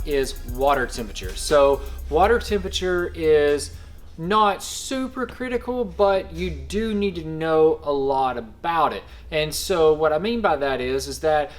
is water temperature. So water temperature is not super critical, but you do need to know a lot about it. And so what I mean by that is that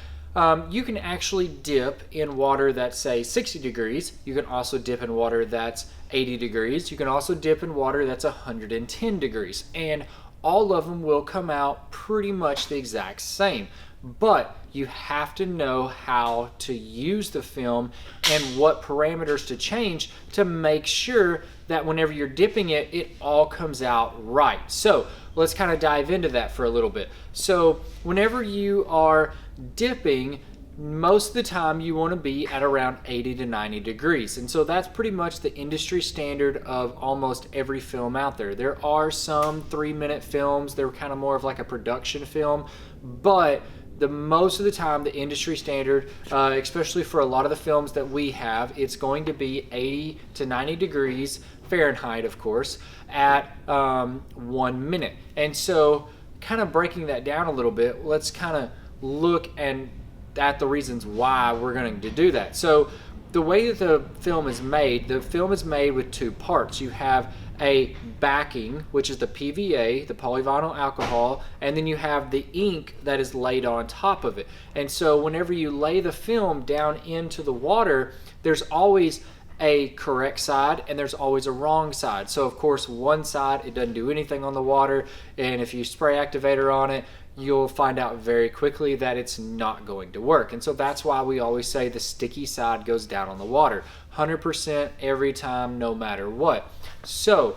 you can actually dip in water that's, say, 60 degrees. You can also dip in water that's 80 degrees. You can also dip in water that's 110 degrees. And all of them will come out pretty much the exact same. But you have to know how to use the film and what parameters to change to make sure that whenever you're dipping it, it all comes out right. So let's kind of dive into that for a little bit. So whenever you are dipping, most of the time you want to be at around 80 to 90 degrees. And so that's pretty much the industry standard of almost every film out there. There are some 3-minute films. They're kind of more of like a production film, but the most of the time the industry standard, especially for a lot of the films that we have, it's going to be 80 to 90 degrees Fahrenheit, of course, at 1 minute. And so kind of breaking that down a little bit, let's kind of look at the reasons why we're going to do that. So the way that the film is made with two parts. You have a backing, which is the PVA, the polyvinyl alcohol, and then you have the ink that is laid on top of it. And so whenever you lay the film down into the water, there's always a correct side and there's always a wrong side. So of course one side, it doesn't do anything on the water, and if you spray activator on it, you'll find out very quickly that it's not going to work. And so that's why we always say the sticky side goes down on the water 100% every time, no matter what. So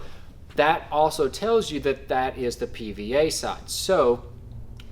that also tells you that that is the PVA side. So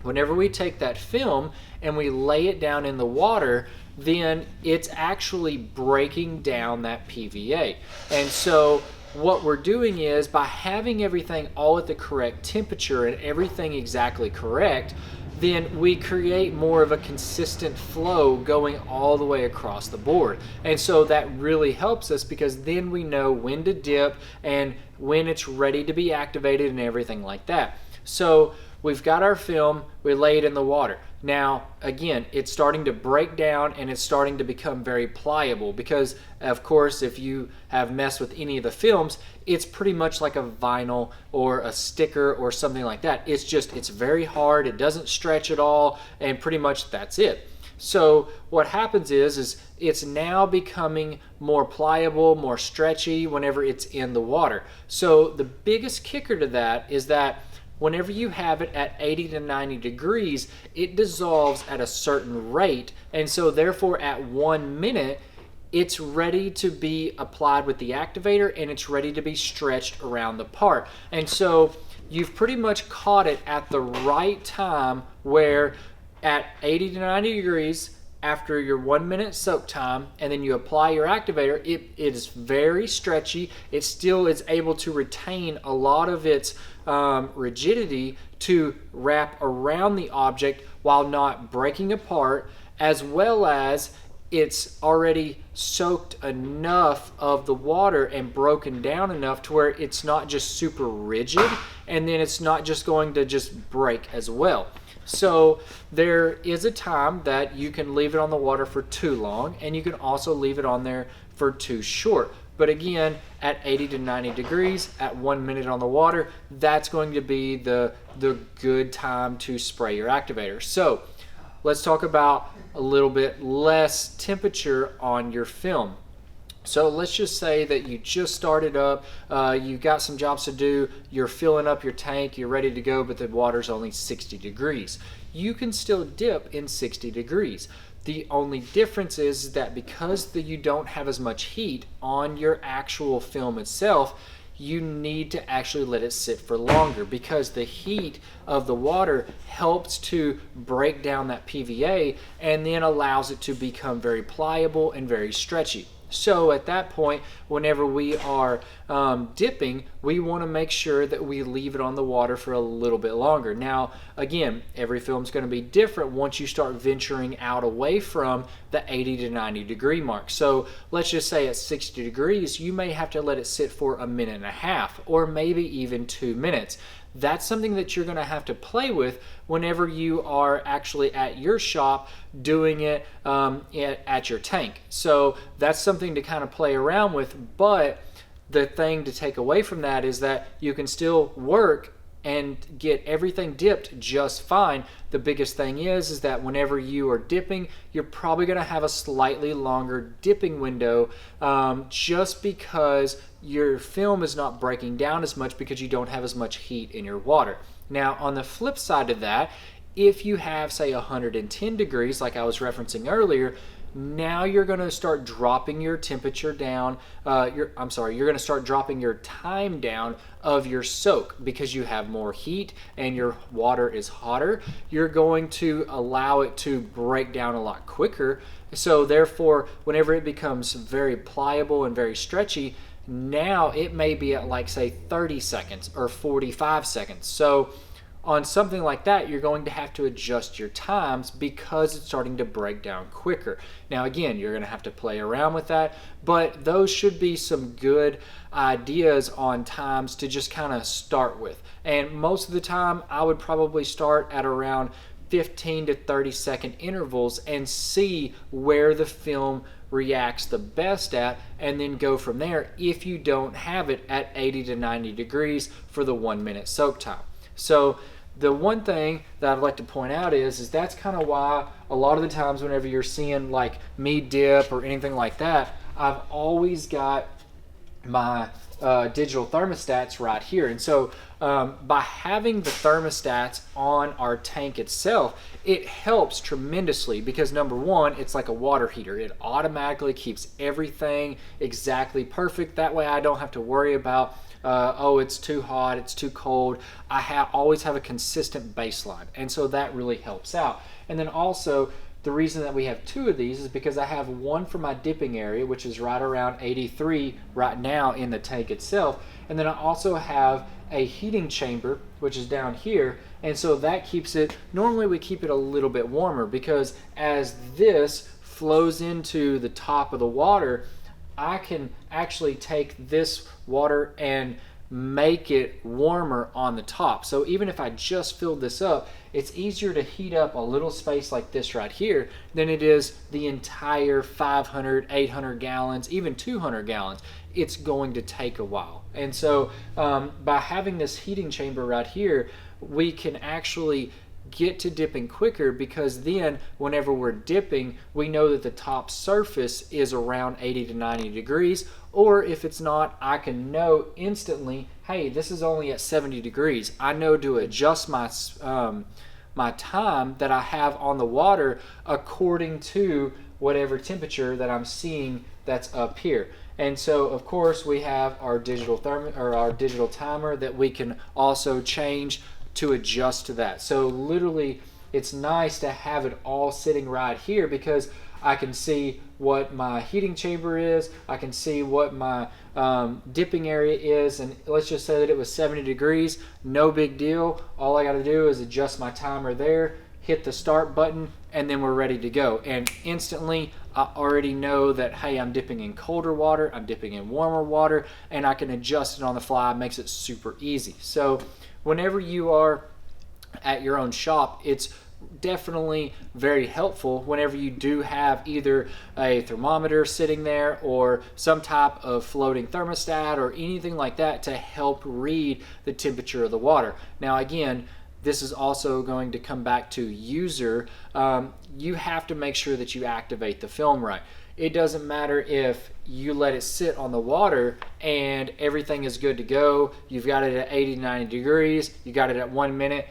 whenever we take that film and we lay it down in the water, then it's actually breaking down that PVA. And so what we're doing is, by having everything all at the correct temperature and everything exactly correct, then we create more of a consistent flow going all the way across the board. And so that really helps us, because then we know when to dip and when it's ready to be activated and everything like that. So we've got our film, we lay it in the water. Now, again, it's starting to break down and it's starting to become very pliable, because, of course, if you have messed with any of the films, it's pretty much like a vinyl or a sticker or something like that. It's very hard, it doesn't stretch at all, and pretty much that's it. So what happens is it's now becoming more pliable, more stretchy whenever it's in the water. So the biggest kicker to that is that whenever you have it at 80 to 90 degrees, it dissolves at a certain rate, and so therefore at 1 minute, it's ready to be applied with the activator and it's ready to be stretched around the part. And so you've pretty much caught it at the right time, where at 80 to 90 degrees, after your 1 minute soak time, and then you apply your activator, it is very stretchy. It still is able to retain a lot of its rigidity to wrap around the object while not breaking apart, as well as it's already soaked enough of the water and broken down enough to where it's not just super rigid, and then it's not just going to just break as well. So there is a time that you can leave it on the water for too long, and you can also leave it on there for too short. But again, at 80 to 90 degrees, at 1 minute on the water, that's going to be the good time to spray your activator. So let's talk about a little bit less temperature on your film. So let's just say that you just started up, you've got some jobs to do, you're filling up your tank, you're ready to go, but the water's only 60 degrees. You can still dip in 60 degrees. The only difference is that because you don't have as much heat on your actual film itself, you need to actually let it sit for longer, because the heat of the water helps to break down that PVA and then allows it to become very pliable and very stretchy. So at that point, whenever we are dipping, we want to make sure that we leave it on the water for a little bit longer. Now, again, every film is going to be different once you start venturing out away from the 80 to 90 degree mark. So let's just say at 60 degrees, you may have to let it sit for 1.5 minutes or maybe even 2 minutes. that's something that you're going to have to play with whenever you are actually at your shop doing it at your tank. So that's something to kind of play around with, but the thing to take away from that is that you can still work and get everything dipped just fine. The biggest thing is that whenever you are dipping, you're probably going to have a slightly longer dipping window, just because your film is not breaking down as much because you don't have as much heat in your water. Now, on the flip side of that, if you have, say, 110 degrees, like I was referencing earlier, now you're going to start dropping your temperature down. You're going to start dropping your time down of your soak because you have more heat and your water is hotter. You're going to allow it to break down a lot quicker. So therefore, whenever it becomes very pliable and very stretchy, now it may be at like, say, 30 seconds or 45 seconds. So on something like that, you're going to have to adjust your times because it's starting to break down quicker. Now, again, you're going to have to play around with that, but those should be some good ideas on times to just kind of start with. And most of the time, I would probably start at around 15 to 30 second intervals and see where the film reacts the best at, and then go from there if you don't have it at 80 to 90 degrees for the 1 minute soak time. So the one thing that I'd like to point out is that's kind of why a lot of the times whenever you're seeing like me dip or anything like that, I've always got my digital thermostats right here. And so by having the thermostats on our tank itself, it helps tremendously because number one, it's like a water heater. It automatically keeps everything exactly perfect. That way I don't have to worry about oh, it's too hot, it's too cold. I always have a consistent baseline, and so that really helps out. And then also, the reason that we have two of these is because I have one for my dipping area, which is right around 83 right now in the tank itself, and then I also have a heating chamber, which is down here, and so that keeps it, normally we keep it a little bit warmer because as this flows into the top of the water, I can actually take this water and make it warmer on the top. So even if I just filled this up, it's easier to heat up a little space like this right here than it is the entire 500, 800 gallons, even 200 gallons. It's going to take a while. And so by having this heating chamber right here, we can actually get to dipping quicker because then whenever we're dipping, we know that the top surface is around 80 to 90 degrees, or if it's not, I can know instantly, hey, this is only at 70 degrees. I know to adjust my my time that I have on the water according to whatever temperature that I'm seeing that's up here. And so of course we have our digital timer that we can also change to adjust to that. So literally it's nice to have it all sitting right here because I can see what my heating chamber is, I can see what my dipping area is, and let's just say that it was 70 degrees, no big deal. All I got to do is adjust my timer there, hit the start button, and then we're ready to go. And instantly I already know that, hey, I'm dipping in colder water, I'm dipping in warmer water, and I can adjust it on the fly. It makes it super easy. So whenever you are at your own shop, it's definitely very helpful whenever you do have either a thermometer sitting there or some type of floating thermostat or anything like that to help read the temperature of the water. Now again, this is also going to come back to user. You have to make sure that you activate the film right. It doesn't matter if you let it sit on the water and everything is good to go. You've got it at 80, 90 degrees. You got it at 1 minute.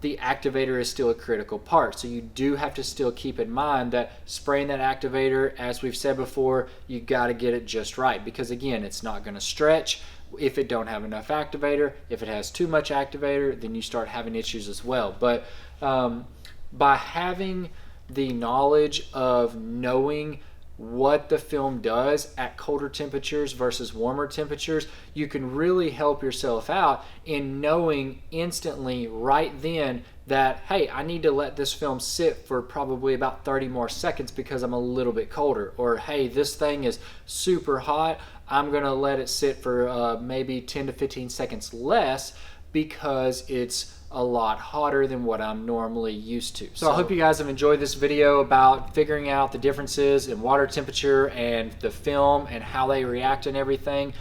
The activator is still a critical part. So you do have to still keep in mind that spraying that activator, as we've said before, you got to get it just right because again, it's not going to stretch if it don't have enough activator. If it has too much activator, then you start having issues as well. But by having the knowledge of knowing what the film does at colder temperatures versus warmer temperatures, you can really help yourself out in knowing instantly right then that, hey, I need to let this film sit for probably about 30 more seconds because I'm a little bit colder, or hey, this thing is super hot, I'm gonna let it sit for maybe 10 to 15 seconds less because it's a lot hotter than what I'm normally used to. So I hope you guys have enjoyed this video about figuring out the differences in water temperature and the film and how they react and everything.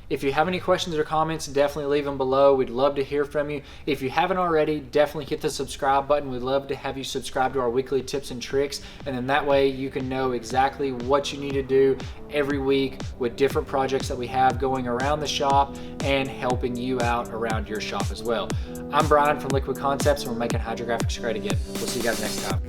If you have any questions or comments, definitely leave them below. We'd love to hear from you. If you haven't already, definitely hit the subscribe button. We'd love to have you subscribe to our weekly tips and tricks, and then that way you can know exactly what you need to do every week with different projects that we have going around the shop and helping you out around your shop as well. I'm Bryan from Liquid Concepts, and we're making hydrographics great again. We'll see you guys next time.